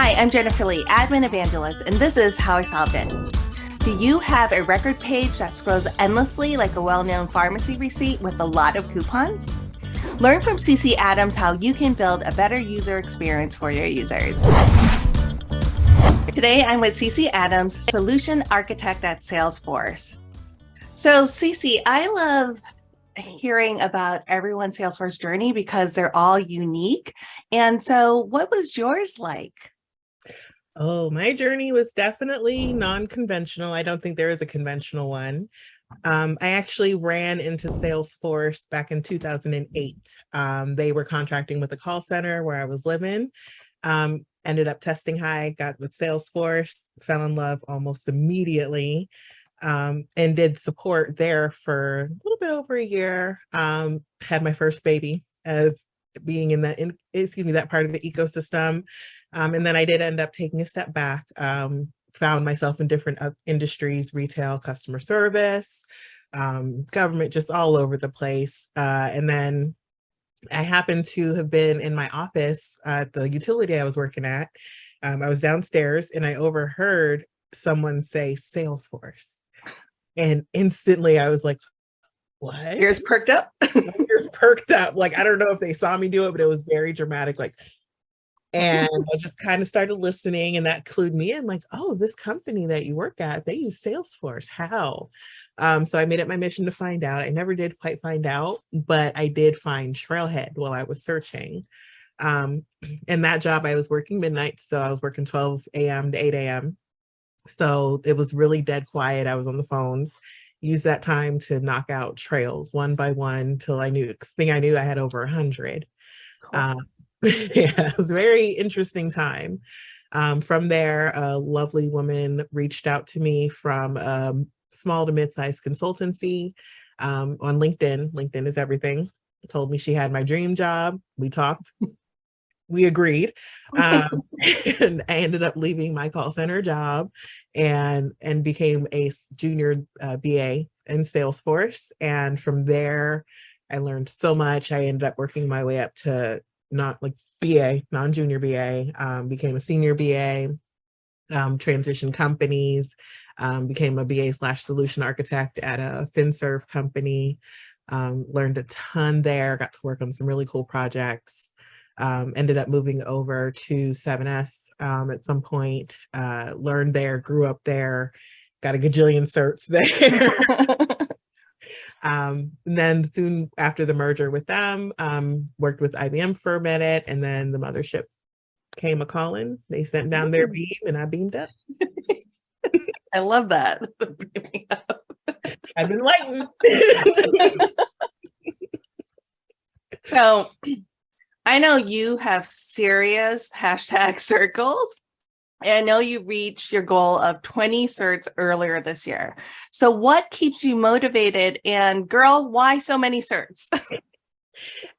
Hi, I'm Jennifer Lee, Admin Evangelist, and this is How I Solved It. Do you have a record page that scrolls endlessly like a well-known pharmacy receipt with a lot of coupons? Learn from Cece Adams how you can build a better user experience for your users. Today, I'm with Cece Adams, Solution Architect at Salesforce. So, Cece, I love hearing about everyone's Salesforce journey because they're all unique. And so, what was yours like? Oh, my journey was definitely non-conventional. I don't think there is a conventional one. I actually ran into Salesforce back in 2008. They were contracting with a call center where I was living. Ended up testing high, got with Salesforce, fell in love almost immediately, and did support there for a little bit over a year. Had my first baby as being in that part of the ecosystem. And then I did end up taking a step back, found myself in different industries, retail, customer service, government, just all over the place. And then I happened to have been in my office at the utility I was working at. I was downstairs and I overheard someone say Salesforce. And instantly I was like, what? Ears perked up? Ears perked up. Like, I don't know if they saw me do it, but it was very dramatic. Like, and I just kind of started listening, and that clued me in, like, oh, this company that you work at, they use Salesforce. How? So I made it my mission to find out. I never did quite find out, but I did find Trailhead while I was searching. In that job, I was working midnight, so I was working 12 a.m. to 8 a.m. So it was really dead quiet. I was on the phones, used that time to knock out trails one by one till I knew, next thing I knew, I had over 100. Cool. Yeah, it was a very interesting time. From there, a lovely woman reached out to me from small to mid-sized consultancy on LinkedIn. LinkedIn is everything. Told me she had my dream job. We talked. We agreed. And I ended up leaving my call center job and became a junior BA in Salesforce. And from there, I learned so much. I ended up working my way up to not like BA, non-junior BA, became a senior BA, transitioned companies, became a BA/solution architect at a FinServe company, learned a ton there, got to work on some really cool projects, ended up moving over to 7S at some point, learned there, grew up there, got a gajillion certs there. And then soon after the merger with them, worked with IBM for a minute, and then the mothership came a calling. They sent down their beam and I beamed up. I love that. I've been enlightened. So I know you have serious hashtag circles. I know you reached your goal of 20 certs earlier this year. So what keeps you motivated? And girl, why so many certs?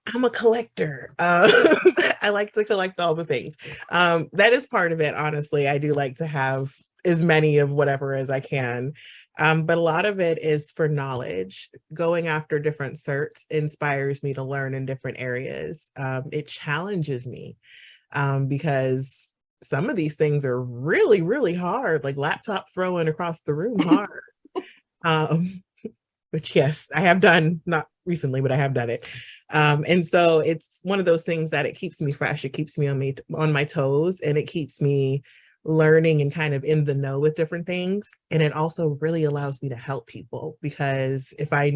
I'm a collector. I like to collect all the things. That is part of it, honestly. I do like to have as many of whatever as I can. But a lot of it is for knowledge. Going after different certs inspires me to learn in different areas. It challenges me because some of these things are really, really hard, like laptop throwing across the room hard. Which yes, I have done, not recently, but I have done it. And so it's one of those things that it keeps me fresh. It keeps me on my toes, and it keeps me learning and kind of in the know with different things. And it also really allows me to help people, because if I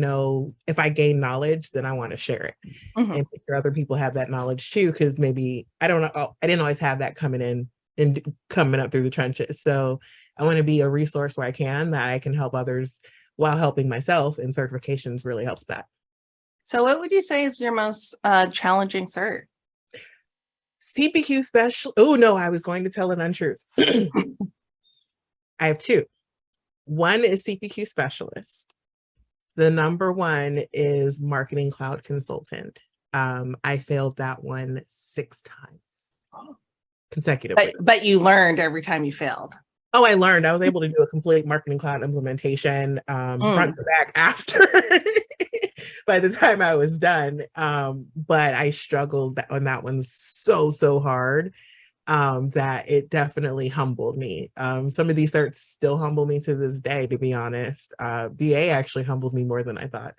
gain knowledge, then I want to share it and make sure other people have that knowledge too. Because maybe I don't know, I didn't always have that coming in and coming up through the trenches. So I want to be a resource where I can, that I can help others while helping myself, and certifications really helps that. So what would you say is your most challenging cert? CPQ special. Oh no, I was going to tell an untruth. I have two. One is CPQ specialist. The number one is marketing cloud consultant. I failed that one 6 times consecutively. But you learned every time you failed. Oh, I learned. I was able to do a complete marketing cloud implementation front to back after by the time I was done. But I struggled on that one so hard. that it definitely humbled me. Some of these certs still humble me to this day, to be honest. BA actually humbled me more than I thought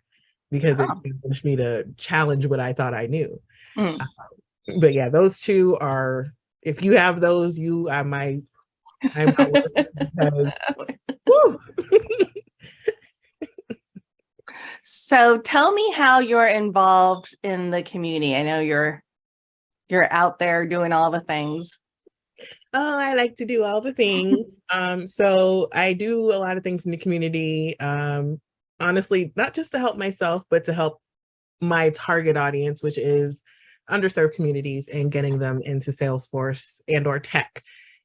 because it Oh. challenged me to challenge what I thought I knew. Mm. But yeah, those two are, if you have those, you are I'm not working because, whew. So tell me how you're involved in the community. I know you're out there doing all the things. Oh, I like to do all the things. So I do a lot of things in the community. Honestly, not just to help myself, but to help my target audience, which is underserved communities, and getting them into Salesforce and or tech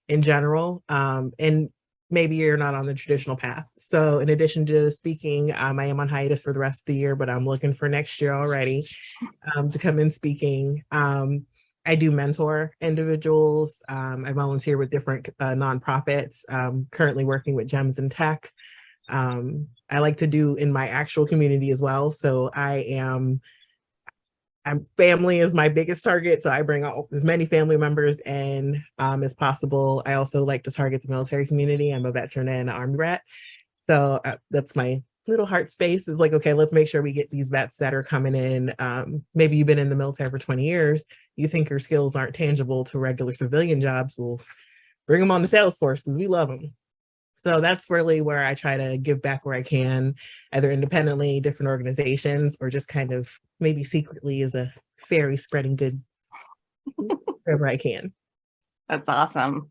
in general. And maybe you're not on the traditional path. So in addition to speaking, I am on hiatus for the rest of the year, but I'm looking for next year already to come in speaking. I do mentor individuals. I volunteer with different nonprofits, currently working with Gems in Tech. I like to do in my actual community as well. So I'm family is my biggest target. So I bring out as many family members in as possible. I also like to target the military community. I'm a veteran and an Army rat. So that's my little heart space, is like, okay, let's make sure we get these vets that are coming in. Maybe you've been in the military for 20 years. You think your skills aren't tangible to regular civilian jobs. Well, bring them on to Salesforce because we love them. So that's really where I try to give back where I can, either independently, different organizations, or just kind of maybe secretly as a fairy spreading good wherever I can. That's awesome.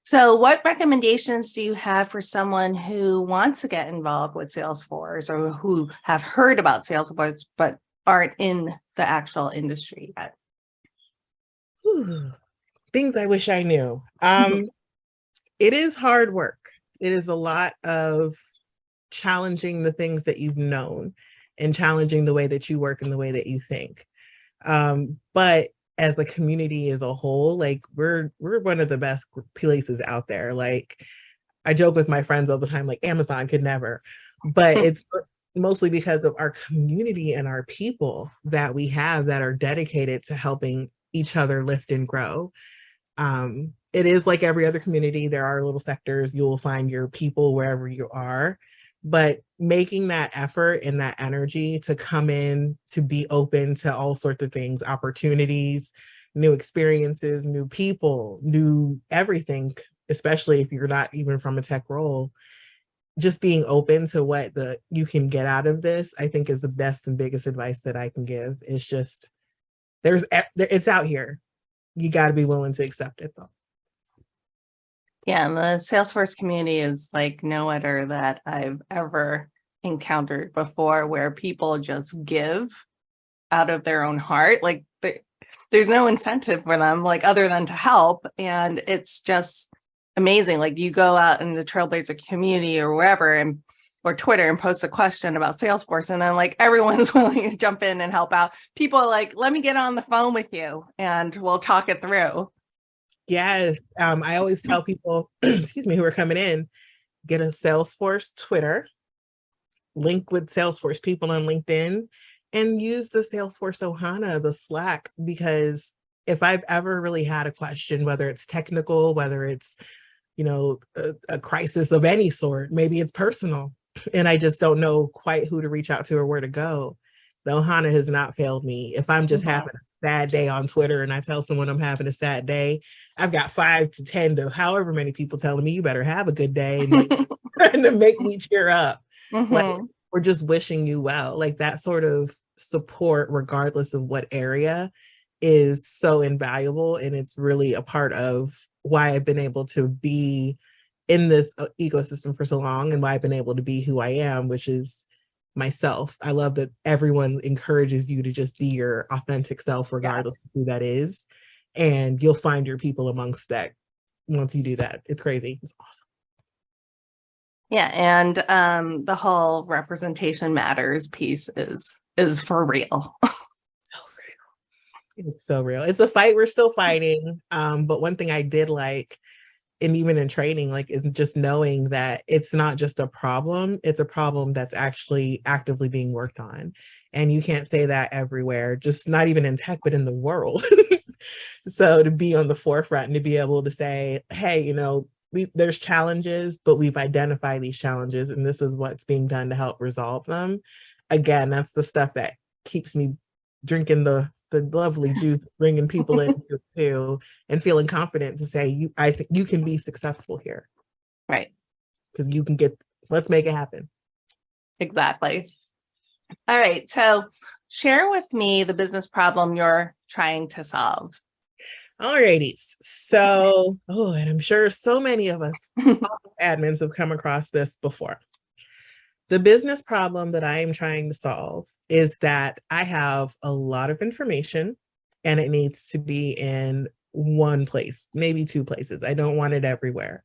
So what recommendations do you have for someone who wants to get involved with Salesforce, or who have heard about Salesforce but aren't in the actual industry yet? Whew. Things I wish I knew. It is hard work. It is a lot of challenging the things that you've known and challenging the way that you work and the way that you think. But as a community as a whole, like we're one of the best places out there. Like I joke with my friends all the time, like Amazon could never, but it's mostly because of our community and our people that we have that are dedicated to helping each other lift and grow. It is like every other community. There are little sectors. You will find your people wherever you are, but making that effort and that energy to come in, to be open to all sorts of things, opportunities, new experiences, new people, new everything, especially if you're not even from a tech role, just being open to what you can get out of this, I think is the best and biggest advice that I can give. It's just, it's out here. You got to be willing to accept it though. Yeah, and the Salesforce community is like no other that I've ever encountered before, where people just give out of their own heart. Like there's no incentive for them, like other than to help. And it's just amazing. Like you go out in the Trailblazer community or wherever, or Twitter, and post a question about Salesforce, and then like everyone's willing to jump in and help out. People are like, let me get on the phone with you and we'll talk it through. Yes. I always tell people, excuse me, who are coming in, get a Salesforce Twitter, link with Salesforce people on LinkedIn, and use the Salesforce Ohana, the Slack, because if I've ever really had a question, whether it's technical, whether it's, a crisis of any sort, maybe it's personal, and I just don't know quite who to reach out to or where to go, the Ohana has not failed me. If I'm just having a sad day on Twitter and I tell someone I'm having a sad day, I've got 5 to 10 to however many people telling me you better have a good day, and like trying to make me cheer up. Like we're just wishing you well. Like that sort of support, regardless of what area, is so invaluable. And it's really a part of why I've been able to be in this ecosystem for so long, and why I've been able to be who I am, which is myself. I love that everyone encourages you to just be your authentic self, regardless of who that is. And you'll find your people amongst that once you do that. It's crazy. It's awesome. Yeah, and the whole representation matters piece is for real. So real. It's so real. It's a fight we're still fighting. But one thing I did like, and even in training, like, is just knowing that it's not just a problem, it's a problem that's actually actively being worked on. And you can't say that everywhere, just not even in tech, but in the world. So to be on the forefront and to be able to say, hey, there's challenges, but we've identified these challenges and this is what's being done to help resolve them. Again, that's the stuff that keeps me drinking the lovely juice, bringing people into it too, and feeling confident to say, I think you can be successful here. Right. Because let's make it happen. Exactly. All right. So share with me the business problem you're trying to solve. Alrighty. So, and I'm sure so many of us admins have come across this before. The business problem that I am trying to solve is that I have a lot of information and it needs to be in one place, maybe two places. I don't want it everywhere.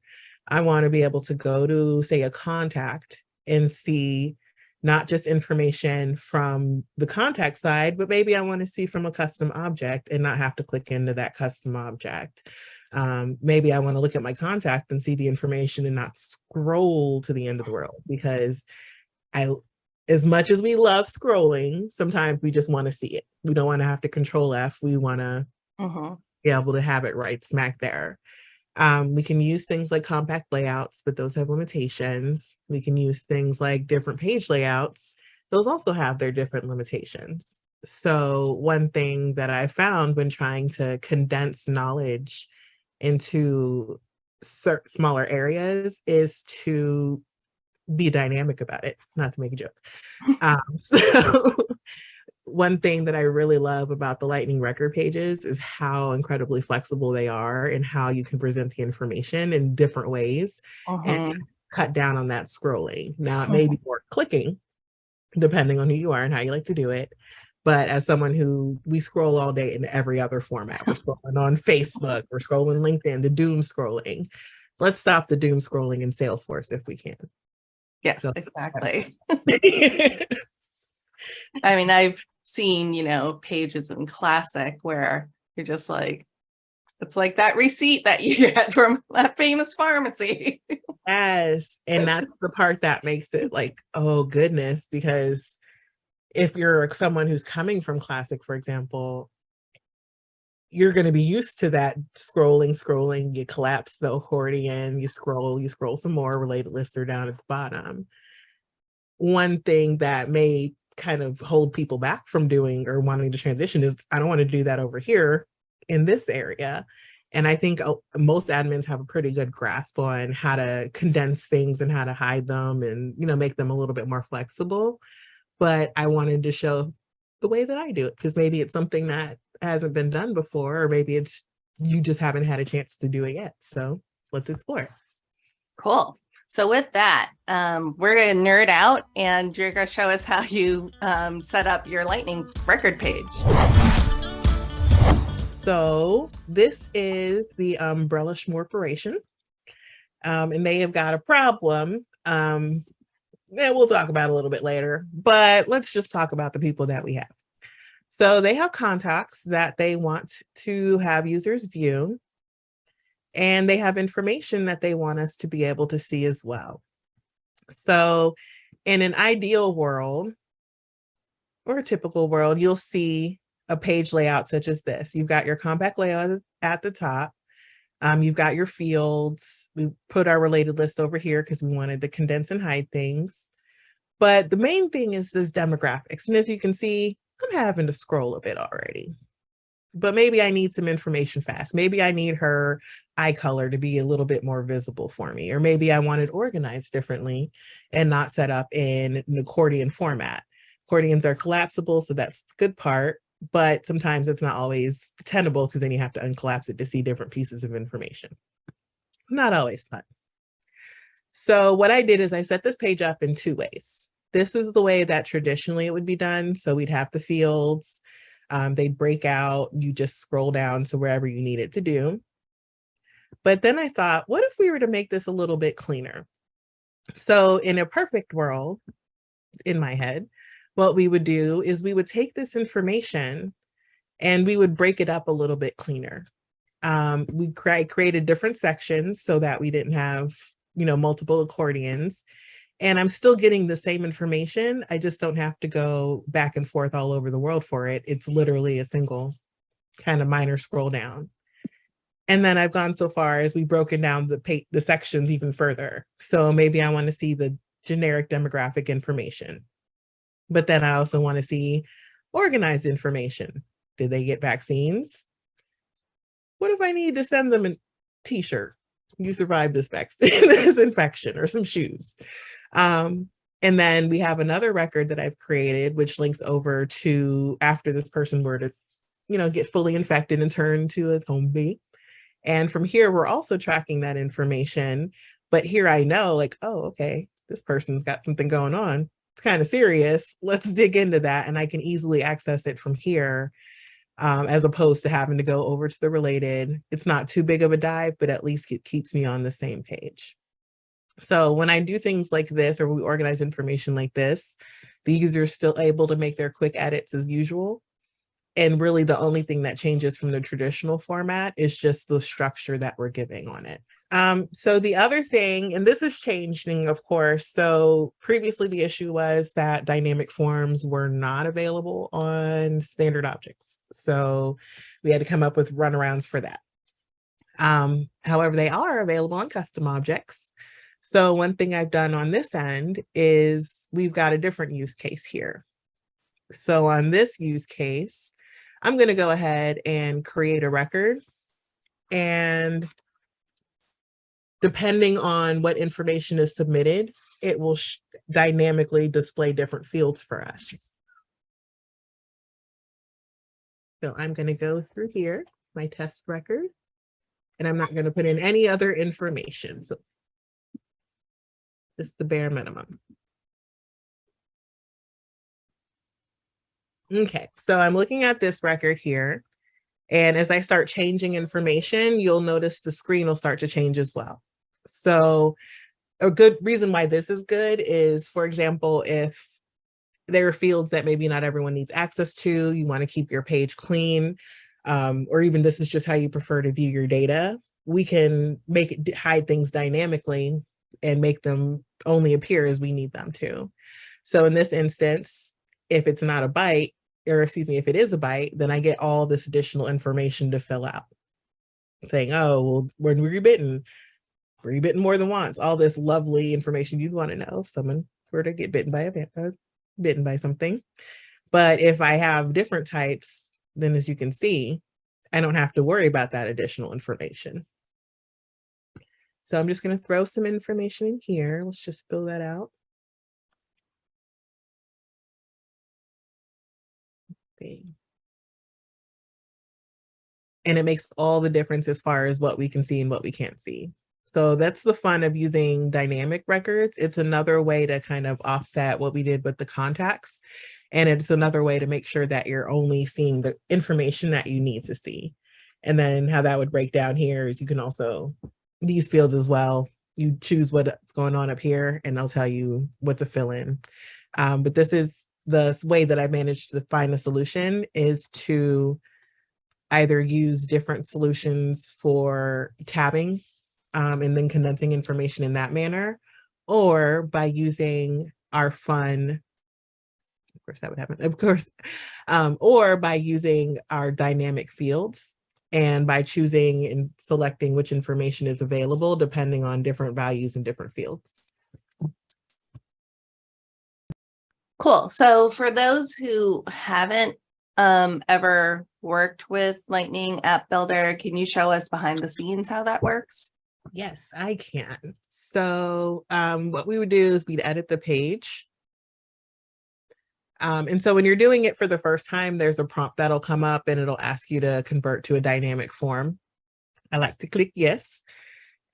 I want to be able to go to, say, a contact and see not just information from the contact side, but maybe I want to see from a custom object and not have to click into that custom object. Maybe I want to look at my contact and see the information and not scroll to the end of the world, because as much as we love scrolling, sometimes we just want to see it. We don't want to have to control F. We want to be able to have it right smack there. We can use things like compact layouts, but those have limitations. We can use things like different page layouts. Those also have their different limitations. So one thing that I found when trying to condense knowledge into smaller areas is to be dynamic about it, not to make a joke. So one thing that I really love about the Lightning record pages is how incredibly flexible they are and how you can present the information in different ways and cut down on that scrolling. Now, it may be more clicking, depending on who you are and how you like to do it. But as someone we scroll all day in every other format, we're scrolling on Facebook, we're scrolling LinkedIn, the doom scrolling. Let's stop the doom scrolling in Salesforce if we can. Yes, so, exactly. I mean, I've seen, pages in Classic where you're just like, it's like that receipt that you get from that famous pharmacy. Yes. And that's the part that makes it like, oh goodness, because if you're someone who's coming from Classic, for example, you're going to be used to that scrolling, you collapse the accordion, you scroll some more, related lists are down at the bottom. One thing that may kind of hold people back from doing or wanting to transition is, I don't want to do that over here in this area. And I think most admins have a pretty good grasp on how to condense things and how to hide them and, make them a little bit more flexible. But I wanted to show the way that I do it, because maybe it's something that hasn't been done before, or maybe it's you just haven't had a chance to do it yet. So let's explore. Cool. So with that, we're going to nerd out and you're going to show us how you set up your Lightning record page. So this is the Umbrella Schmorporation, and they have got a problem that we'll talk about a little bit later, but let's just talk about the people that we have. So they have contacts that they want to have users view, and they have information that they want us to be able to see as well. So in an ideal world or a typical world, you'll see a page layout such as this. You've got your compact layout at the top. You've got your fields. We put our related list over here because we wanted to condense and hide things. But the main thing is this demographics. And as you can see, I'm having to scroll a bit already. But maybe I need some information fast. Maybe I need her eye color to be a little bit more visible for me. Or maybe I want it organized differently and not set up in an accordion format. Accordions are collapsible, so that's the good part. But sometimes it's not always tenable because then you have to uncollapse it to see different pieces of information. Not always fun. So what I did is I set this page up in two ways. This is the way that traditionally it would be done. So we'd have the fields, they'd break out, you just scroll down to wherever you need it to do. But then I thought, what if we were to make this a little bit cleaner? So in a perfect world, in my head, what we would do is we would take this information and we would break it up a little bit cleaner. We created different sections so that we didn't have, multiple accordions. And I'm still getting the same information. I just don't have to go back and forth all over the world for it. It's literally a single kind of minor scroll down. And then I've gone so far as we've broken down the sections even further. So maybe I want to see the generic demographic information, but then I also want to see organized information. Did they get vaccines? What if I need to send them a t-shirt? You survived this infection, or some shoes. And then we have another record that I've created, which links over to after this person were to, get fully infected and turn to a zombie. And from here, we're also tracking that information. But here I know, like, oh, okay, this person's got something going on. It's kind of serious. Let's dig into that. And I can easily access it from here, as opposed to having to go over to the related. It's not too big of a dive, but at least it keeps me on the same page. So when I do things like this, or we organize information like this, the user is still able to make their quick edits as usual. And really the only thing that changes from the traditional format is just the structure that we're giving on it. So the other thing, and this is changing, of course. So previously the issue was that dynamic forms were not available on standard objects. So we had to come up with runarounds for that. However, they are available on custom objects. So one thing I've done on this end is we've got a different use case here. So on this use case, I'm going to go ahead and create a record, and depending on what information is submitted, it will dynamically display different fields for us. So I'm going to go through here, my test record, and I'm not going to put in any other information. So just the bare minimum. Okay, so I'm looking at this record here, and as I start changing information, you'll notice the screen will start to change as well. So a good reason why this is good is, for example, if there are fields that maybe not everyone needs access to, you want to keep your page clean, or even this is just how you prefer to view your data, we can make it hide things dynamically and make them only appear as we need them to. So in this instance, if it's not a byte, or excuse me, if it is a byte, then I get all this additional information to fill out, saying, oh, well, when were you bitten more than once, all this lovely information you'd want to know if someone were to get bitten by something. But if I have different types, then as you can see, I don't have to worry about that additional information. So I'm just going to throw some information in here. Let's just fill that out. And it makes all the difference as far as what we can see and what we can't see. So that's the fun of using dynamic records. It's another way to kind of offset what we did with the contacts. And it's another way to make sure that you're only seeing the information that you need to see. And then how that would break down here is you can also, these fields as well, you choose what's going on up here and they'll tell you what to fill in. But this is the way that I managed to find a solution, is to either use different solutions for tabbing and then condensing information in that manner, or by using our fun, of course that would happen, of course, or by using our dynamic fields and by choosing and selecting which information is available depending on different values in different fields. Cool. So for those who haven't ever worked with Lightning App Builder, can you show us behind the scenes how that works? Yes, I can. So what we would do is we'd edit the page. And so when you're doing it for the first time, there's a prompt that'll come up and it'll ask you to convert to a dynamic form. I like to click yes.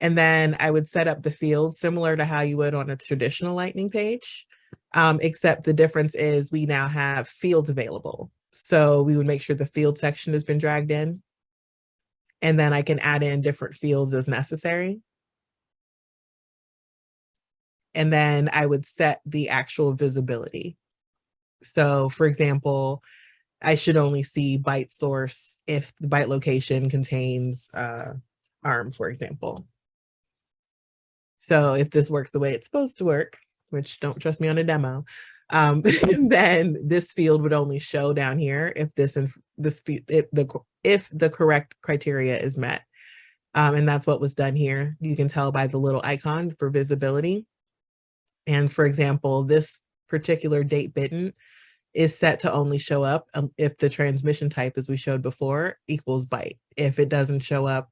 And then I would set up the fields similar to how you would on a traditional Lightning page, except the difference is we now have fields available. So we would make sure the field section has been dragged in. And then I can add in different fields as necessary. And then I would set the actual visibility. So for example, I should only see byte source if the byte location contains ARM, for example. So if this works the way it's supposed to work, which don't trust me on a demo, then this field would only show down here if if the correct criteria is met. And that's what was done here. You can tell by the little icon for visibility. And for example, this particular date bitten is set to only show up if the transmission type, as we showed before, equals byte. If it doesn't show up,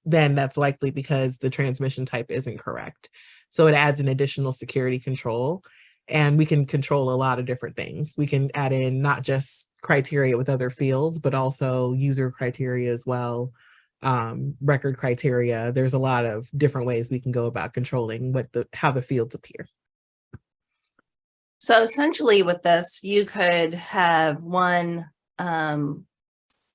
then that's likely because the transmission type isn't correct. So it adds an additional security control, and we can control a lot of different things. We can add in not just criteria with other fields, but also user criteria as well, record criteria. There's a lot of different ways we can go about controlling how the fields appear. So essentially with this, you could have one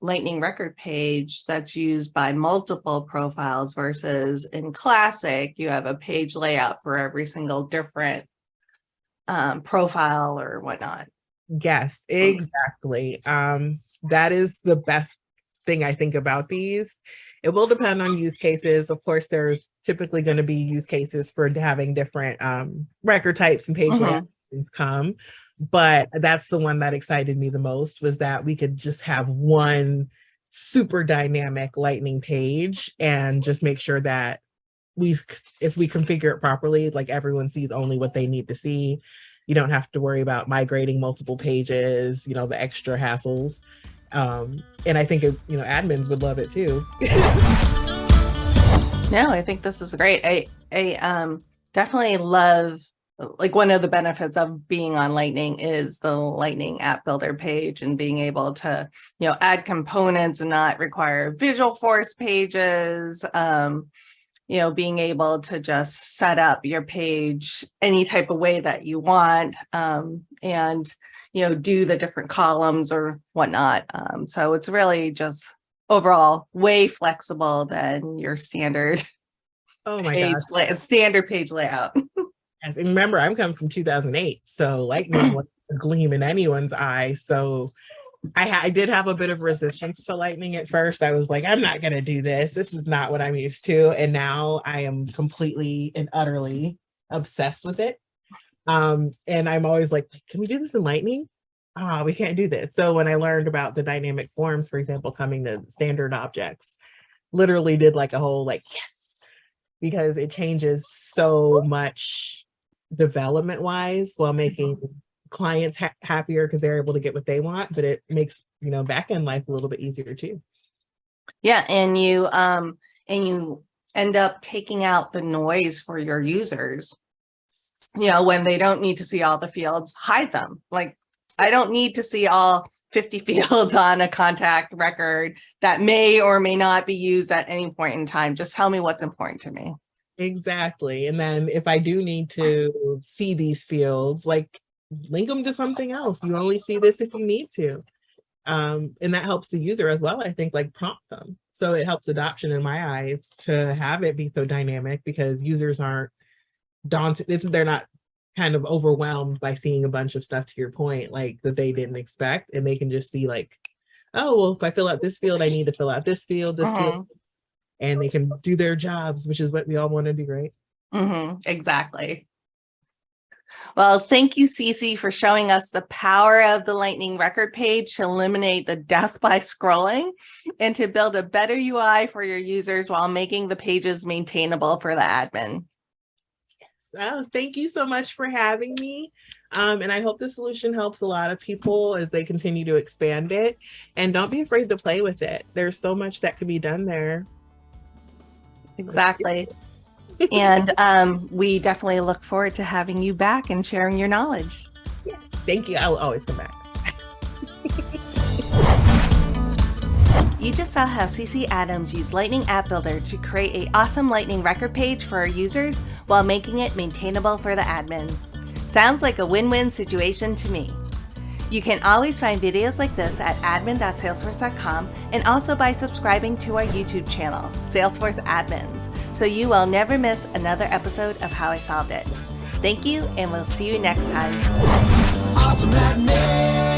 Lightning record page that's used by multiple profiles versus in Classic, you have a page layout for every single different profile or whatnot. Yes, exactly. That is the best thing I think about these. It will depend on use cases. Of course, there's typically going to be use cases for having different record types and page layouts come. But that's the one that excited me the most, was that we could just have one super dynamic Lightning page and just make sure that if we configure it properly, like everyone sees only what they need to see. You don't have to worry about migrating multiple pages, the extra hassles. And I think admins would love it too. No, I think this is great. I definitely love, like, one of the benefits of being on Lightning is the Lightning app builder page and being able to, add components and not require Visualforce pages. Being able to just set up your page any type of way that you want, and do the different columns or whatnot. So it's really just overall way flexible than your standard standard page layout. Yes, and remember, I'm coming from 2008, so Lightning was a gleam in anyone's eye. So I did have a bit of resistance to Lightning at first. I was like, I'm not going to do this. This is not what I'm used to. And now I am completely and utterly obsessed with it. And I'm always like, can we do this in Lightning? We can't do this. So when I learned about the dynamic forms, for example, coming to standard objects, literally did like a whole yes, because it changes so much development wise while making clients happier because they're able to get what they want, but it makes back end life a little bit easier too. Yeah, and you end up taking out the noise for your users. When they don't need to see all the fields, hide them. Like, I don't need to see all 50 fields on a contact record that may or may not be used at any point in time. Just tell me what's important to me. Exactly. And then if I do need to see these fields, link them to something else. You only see this if you need to. And that helps the user as well, I think, prompt them. So it helps adoption in my eyes to have it be so dynamic, because users aren't daunted. They're not kind of overwhelmed by seeing a bunch of stuff, to your point, that they didn't expect. And they can just see oh, well, if I fill out this field, I need to fill out this field, field. And they can do their jobs, which is what we all want to do, right? Exactly. Well, thank you, Cece, for showing us the power of the Lightning record page to eliminate the death by scrolling and to build a better UI for your users while making the pages maintainable for the admin. Yes. Oh, thank you so much for having me. And I hope the solution helps a lot of people as they continue to expand it. And don't be afraid to play with it. There's so much that can be done there. Exactly. And we definitely look forward to having you back and sharing your knowledge. Yes, thank you. I will always come back. You just saw how Cece Adams used Lightning App Builder to create an awesome Lightning record page for our users while making it maintainable for the admin. Sounds like a win-win situation to me. You can always find videos like this at admin.salesforce.com and also by subscribing to our YouTube channel, Salesforce Admins, so you will never miss another episode of How I Solved It. Thank you, and we'll see you next time. Awesome admin.